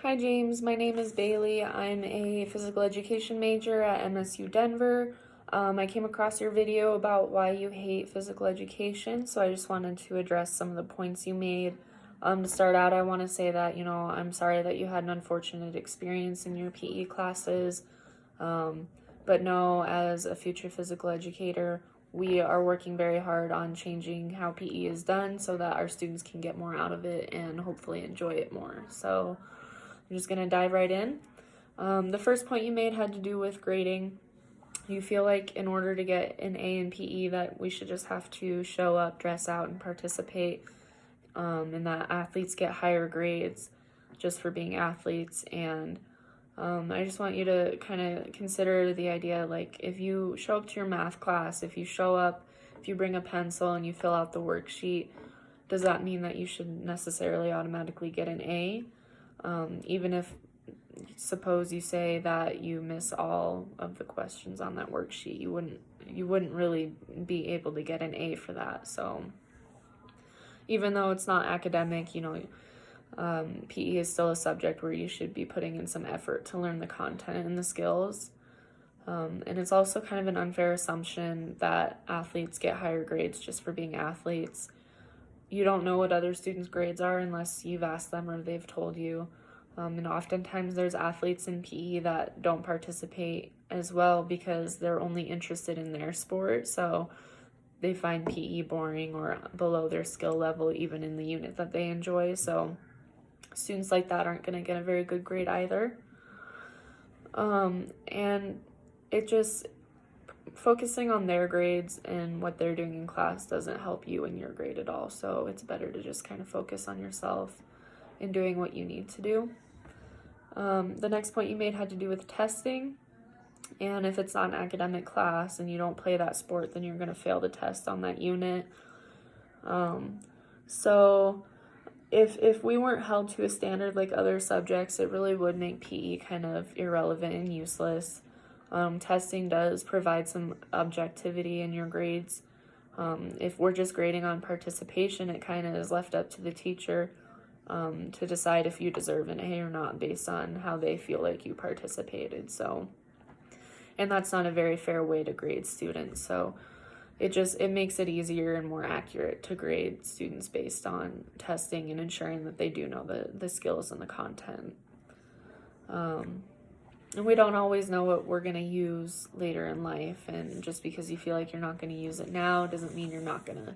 Hi James, my name is Bailey. I'm a physical education major at MSU Denver. I came across your video about why you hate physical education, so I just wanted to address some of the points you made. To start out, I want to say that, I'm sorry that you had an unfortunate experience in your PE classes. But no, as a future physical educator, we are working very hard on changing how PE is done so that our students can get more out of it and hopefully enjoy it more. So I'm just going to dive right in. The first point you made had to do with grading. You feel like in order to get an A in PE that we should just have to show up, dress out, and participate, and that athletes get higher grades just for being athletes. And I just want you to kind of consider the idea, like, if you show up to your math class, if you bring a pencil and you fill out the worksheet, does that mean that you should necessarily automatically get an A? Even if, suppose you say that you miss all of the questions on that worksheet, you wouldn't really be able to get an A for that. So even though it's not academic, PE is still a subject where you should be putting in some effort to learn the content and the skills. And it's also kind of an unfair assumption that athletes get higher grades just for being athletes. You don't know what other students' grades are unless you've asked them or they've told you. And oftentimes there's athletes in PE that don't participate as well because they're only interested in their sport. So they find PE boring or below their skill level, even in the unit that they enjoy. So students like that aren't going to get a very good grade either. And it just, focusing on their grades and what they're doing in class doesn't help you in your grade at all. So it's better to just kind of focus on yourself and doing what you need to do. The next point you made had to do with testing. And if it's not an academic class and you don't play that sport, then you're going to fail the test on that unit. So if we weren't held to a standard like other subjects, it really would make PE kind of irrelevant and useless. Testing does provide some objectivity in your grades. If we're just grading on participation, it kind of is left up to the teacher to decide if you deserve an A or not based on how they feel like you participated. So, and that's not a very fair way to grade students. So it makes it easier and more accurate to grade students based on testing and ensuring that they do know the skills and the content. And we don't always know what we're going to use later in life. And just because you feel like you're not going to use it now doesn't mean you're not going to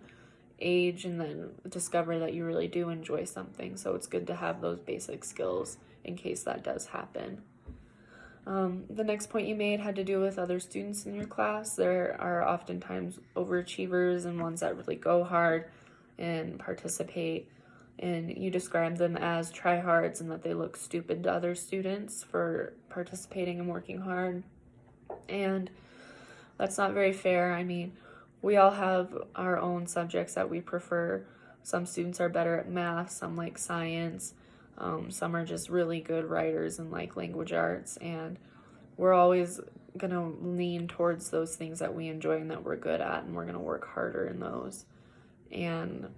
age and then discover that you really do enjoy something. So it's good to have those basic skills in case that does happen. The next point you made had to do with other students in your class. There are oftentimes overachievers and ones that really go hard and participate. And you describe them as tryhards and that they look stupid to other students for participating and working hard. And that's not very fair. I mean, we all have our own subjects that we prefer. Some students are better at math, some like science, some are just really good writers and like language arts. And we're always going to lean towards those things that we enjoy and that we're good at, and we're going to work harder in those. And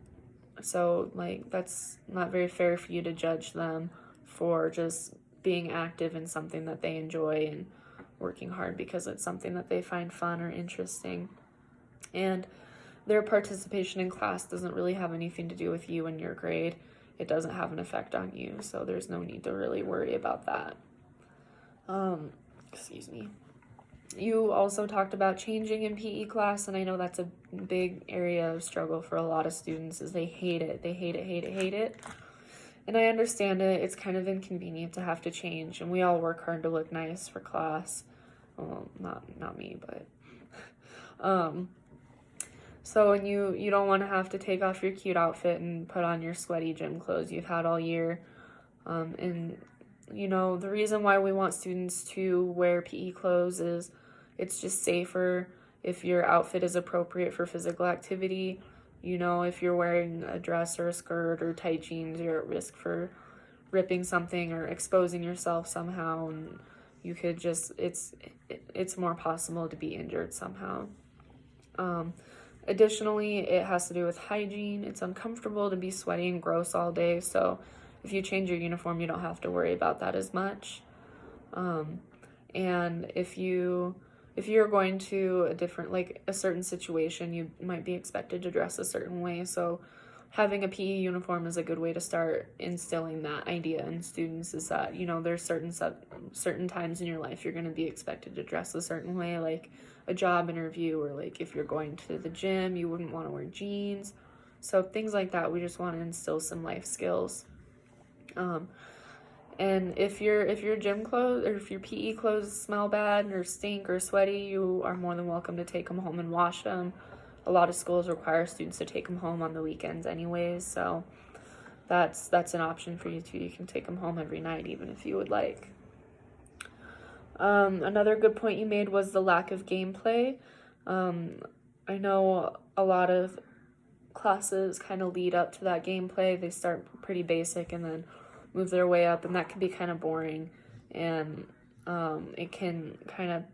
so, like, that's not very fair for you to judge them for just being active in something that they enjoy and working hard because it's something that they find fun or interesting. And their participation in class doesn't really have anything to do with you and your grade. It doesn't have an effect on you, so there's no need to really worry about that. Excuse me. You also talked about changing in PE class, and I know that's a big area of struggle for a lot of students, is they hate it. They hate it. And I understand it. It's kind of inconvenient to have to change, and we all work hard to look nice for class. Well, not me, but so when you don't want to have to take off your cute outfit and put on your sweaty gym clothes you've had all year. And the reason why we want students to wear PE clothes is it's just safer if your outfit is appropriate for physical activity. If you're wearing a dress or a skirt or tight jeans, you're at risk for ripping something or exposing yourself somehow, and you could just, it's more possible to be injured somehow. Additionally, it has to do with hygiene. It's uncomfortable to be sweaty and gross all day, so if you change your uniform, you don't have to worry about that as much. And if you're going to a certain situation, you might be expected to dress a certain way. So having a PE uniform is a good way to start instilling that idea in students, is that, there's certain times in your life you're going to be expected to dress a certain way, like a job interview, or like if you're going to the gym, you wouldn't want to wear jeans. So things like that, we just want to instill some life skills. And if your gym clothes or if your PE clothes smell bad or stink or sweaty, you are more than welcome to take them home and wash them. A lot of schools require students to take them home on the weekends anyways, so that's an option for you too. You can take them home every night, even if you would like. Another good point you made was the lack of gameplay. I know a lot of classes kind of lead up to that gameplay. They start pretty basic and then move their way up, and that can be kind of boring, and it can kind of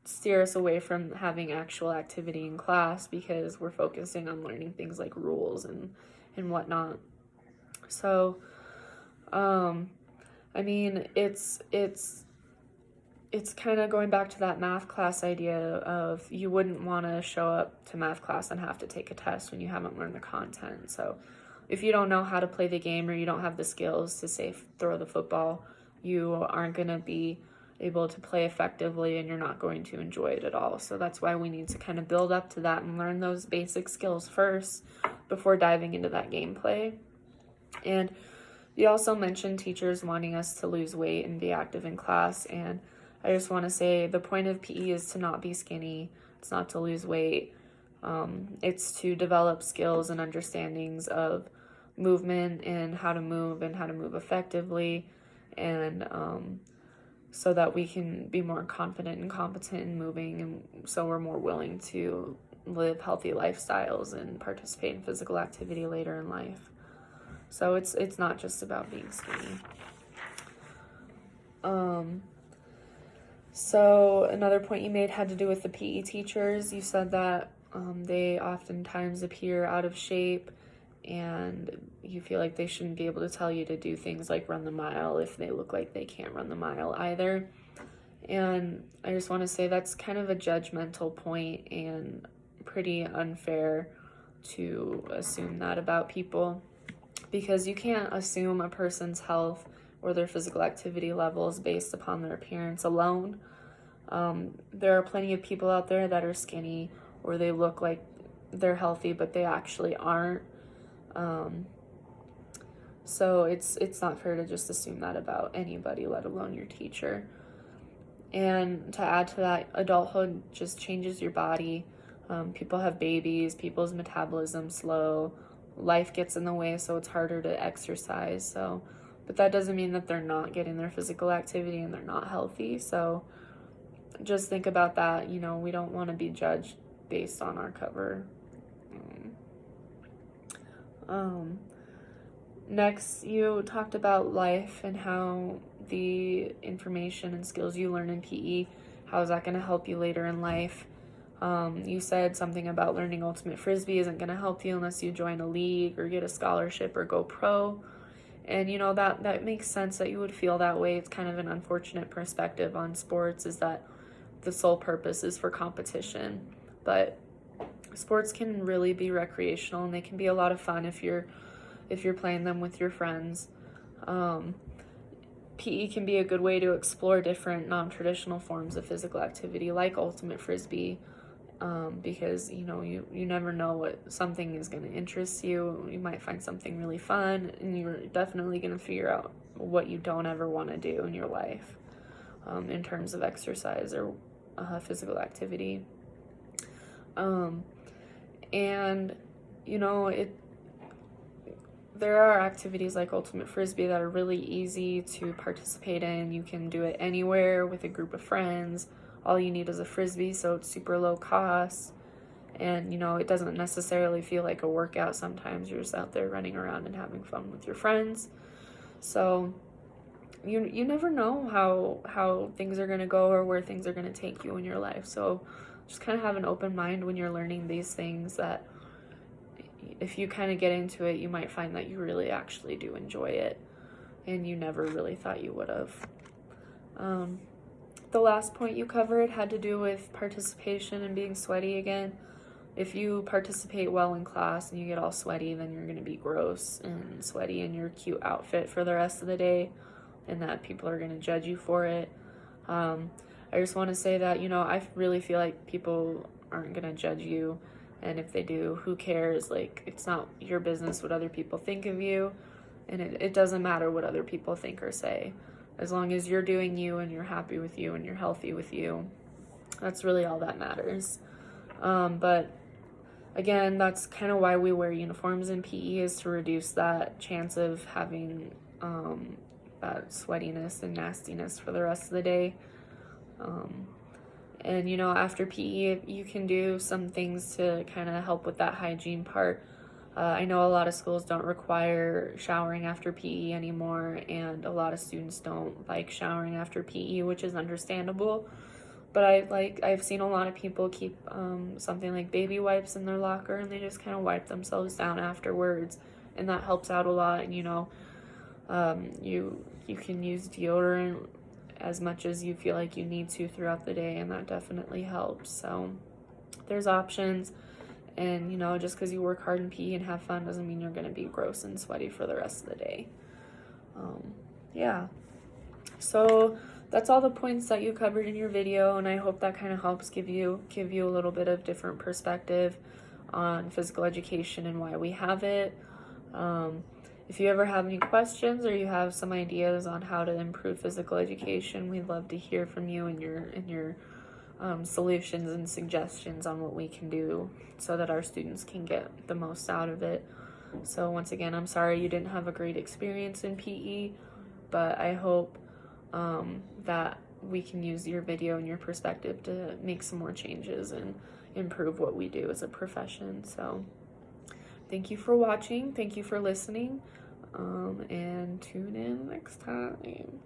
steer us away from having actual activity in class because we're focusing on learning things like rules and whatnot. So I mean, it's kind of going back to that math class idea of you wouldn't want to show up to math class and have to take a test when you haven't learned the content. So if you don't know how to play the game, or you don't have the skills to, say, throw the football, you aren't going to be able to play effectively, and you're not going to enjoy it at all. So that's why we need to kind of build up to that and learn those basic skills first before diving into that gameplay. And you also mentioned teachers wanting us to lose weight and be active in class, and I just want to say the point of PE is to not be skinny. It's not to lose weight. It's to develop skills and understandings of movement and how to move effectively, and so that we can be more confident and competent in moving, and so we're more willing to live healthy lifestyles and participate in physical activity later in life. So it's not just about being skinny. So another point you made had to do with the PE teachers. You said that they oftentimes appear out of shape, and you feel like they shouldn't be able to tell you to do things like run the mile if they look like they can't run the mile either. And I just want to say that's kind of a judgmental point and pretty unfair to assume that about people, because you can't assume a person's health or their physical activity levels based upon their appearance alone. There are plenty of people out there that are skinny, or they look like they're healthy, but they actually aren't. So it's not fair to just assume that about anybody, let alone your teacher. And to add to that, adulthood just changes your body. People have babies, people's metabolism slow, life gets in the way, so it's harder to exercise. So, but that doesn't mean that they're not getting their physical activity and they're not healthy. So just think about that. We don't want to be judged based on our cover. Next, you talked about life and how the information and skills you learn in PE, how is that going to help you later in life? You said something about learning ultimate Frisbee isn't going to help you unless you join a league or get a scholarship or go pro. And that makes sense that you would feel that way. It's kind of an unfortunate perspective on sports, is that the sole purpose is for competition. But sports can really be recreational, and they can be a lot of fun if you're playing them with your friends. PE can be a good way to explore different non-traditional forms of physical activity like ultimate Frisbee, because you never know what something is going to interest you. You might find something really fun, and you're definitely going to figure out what you don't ever want to do in your life, in terms of exercise or physical activity. And there are activities like ultimate Frisbee that are really easy to participate in. You can do it anywhere with a group of friends. All you need is a Frisbee, so it's super low cost. And, it doesn't necessarily feel like a workout. Sometimes you're just out there running around and having fun with your friends. So you never know how things are going to go or where things are going to take you in your life. So just kind of have an open mind when you're learning these things, that if you kind of get into it, you might find that you really actually do enjoy it. and you never really thought you would have. The last point you covered had to do with participation and being sweaty again. If you participate well in class and you get all sweaty, then you're going to be gross and sweaty in your cute outfit for the rest of the day, and that people are going to judge you for it. I just want to say that, I really feel like people aren't going to judge you, and if they do, who cares? Like, it's not your business what other people think of you, and it doesn't matter what other people think or say. As long as you're doing you and you're happy with you and you're healthy with you, that's really all that matters. But again, that's kind of why we wear uniforms in PE, is to reduce that chance of having that sweatiness and nastiness for the rest of the day. And after PE, you can do some things to kind of help with that hygiene part. I know a lot of schools don't require showering after PE anymore, and a lot of students don't like showering after PE, which is understandable. But I've seen a lot of people keep something like baby wipes in their locker, and they just kind of wipe themselves down afterwards, and that helps out a lot. And you can use deodorant as much as you feel like you need to throughout the day, and that definitely helps. So there's options. And, just because you work hard in PE and have fun doesn't mean you're going to be gross and sweaty for the rest of the day. Yeah. So that's all the points that you covered in your video, and I hope that kind of helps give you a little bit of different perspective on physical education and why we have it. If you ever have any questions or you have some ideas on how to improve physical education, we'd love to hear from you and your solutions and suggestions on what we can do so that our students can get the most out of it. So once again, I'm sorry you didn't have a great experience in PE, but I hope that we can use your video and your perspective to make some more changes and improve what we do as a profession. So thank you for watching, thank you for listening, and tune in next time.